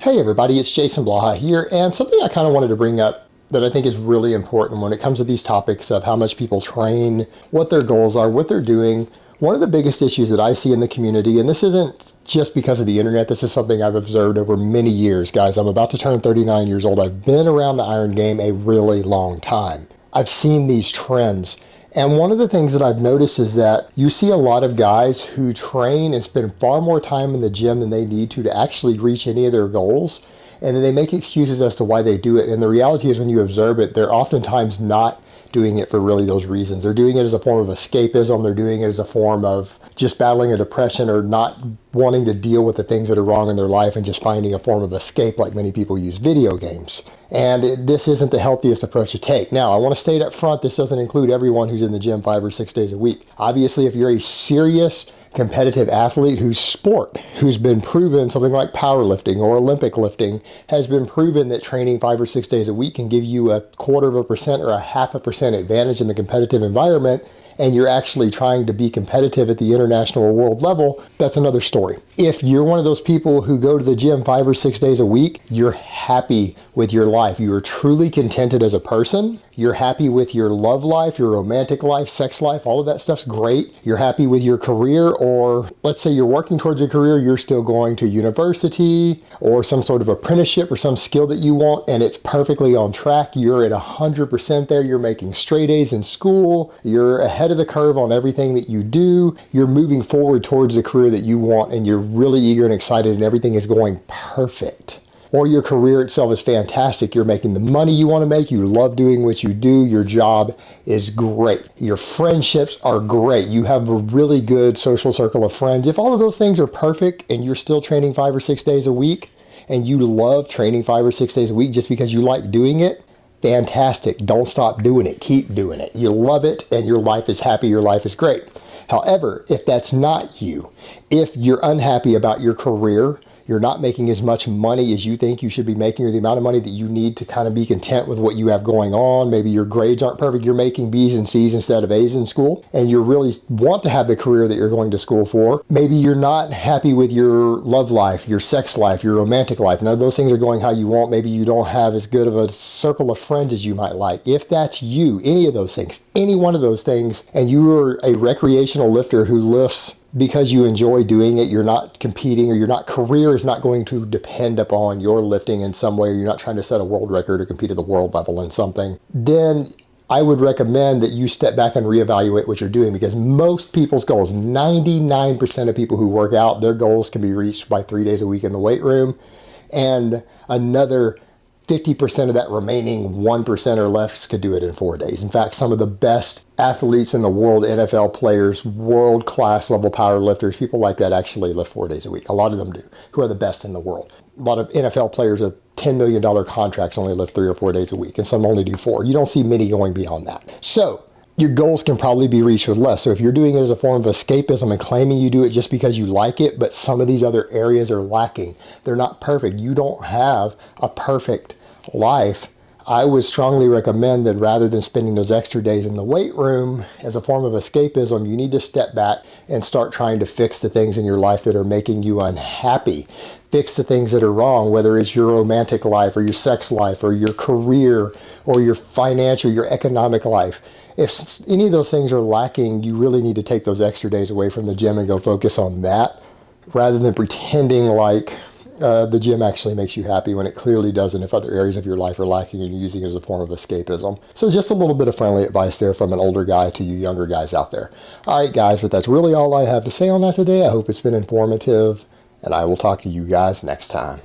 Hey everybody, it's Jason Blaha here, and something I kind of wanted to bring up that I think is really important when it comes to these topics of how much people train, what their goals are, what they're doing. One of the biggest issues that I see in the community, and this isn't just because of the internet, this is something I've observed over many years. Guys, I'm about to turn 39 years old. I've been around the iron game a really long time. I've seen these trends. And one of the things that I've noticed is that you see a lot of guys who train and spend far more time in the gym than they need to actually reach any of their goals. And then they make excuses as to why they do it. And the reality is when you observe it, they're oftentimes not doing it for really those reasons. They're doing it as a form of escapism. They're doing it as a form of just battling a depression or not wanting to deal with the things that are wrong in their life and just finding a form of escape like many people use video games. And this isn't the healthiest approach to take. Now, I want to state up front, this doesn't include everyone who's in the gym 5 or 6 days a week. Obviously, if you're a serious competitive athlete who's been proven, something like powerlifting or Olympic lifting has been proven that training 5 or 6 days a week can give you 0.25% or 0.5% advantage in the competitive environment, and you're actually trying to be competitive at the international or world level, that's another story. If you're one of those people who go to the gym 5 or 6 days a week, you're happy with your life. You are truly contented as a person. You're happy with your love life, your romantic life, sex life, all of that stuff's great. You're happy with your career, or let's say you're working towards a career, you're still going to university or some sort of apprenticeship or some skill that you want, and it's perfectly on track. You're at 100% there. You're making straight A's in school. You're ahead of the curve on everything that you do. You're moving forward towards the career that you want, and you're really eager and excited, and everything is going perfect. Or your career itself is fantastic. You're making the money you want to make. You love doing what you do. Your job is great. Your friendships are great. You have a really good social circle of friends. If all of those things are perfect and you're still training 5 or 6 days a week and you love training 5 or 6 days a week just because you like doing it, fantastic. Don't stop doing it. Keep doing it. You love it and your life is happy. Your life is great. However, if that's not you, if you're unhappy about your career, you're not making as much money as you think you should be making, or the amount of money that you need to kind of be content with what you have going on. Maybe your grades aren't perfect. You're making B's and C's instead of A's in school, and you really want to have the career that you're going to school for. Maybe you're not happy with your love life, your sex life, your romantic life. None of those things are going how you want. Maybe you don't have as good of a circle of friends as you might like. If that's you, any of those things, any one of those things, and you are a recreational lifter who lifts because you enjoy doing it, you're not competing, or career is not going to depend upon your lifting in some way, or you're not trying to set a world record or compete at the world level in something, then I would recommend that you step back and reevaluate what you're doing, because most people's goals, 99% of people who work out, their goals can be reached by 3 days a week in the weight room, and another 50% of that remaining 1% or less could do it in 4 days. In fact, some of the best athletes in the world, NFL players, world-class level power lifters, people like that actually lift 4 days a week. A lot of them do, who are the best in the world. A lot of NFL players with $10 million contracts only lift 3 or 4 days a week, and some only do 4. You don't see many going beyond that. So your goals can probably be reached with less. So if you're doing it as a form of escapism and claiming you do it just because you like it, but some of these other areas are lacking, they're not perfect. You don't have a perfect life. I would strongly recommend that rather than spending those extra days in the weight room as a form of escapism, you need to step back and start trying to fix the things in your life that are making you unhappy. Fix the things that are wrong, whether it's your romantic life or your sex life or your career or your financial, your economic life. If any of those things are lacking, you really need to take those extra days away from the gym and go focus on that, rather than pretending like the gym actually makes you happy when it clearly doesn't, if other areas of your life are lacking and you're using it as a form of escapism. So just a little bit of friendly advice there from an older guy to you younger guys out there. All right, guys, but that's really all I have to say on that today. I hope it's been informative, and I will talk to you guys next time.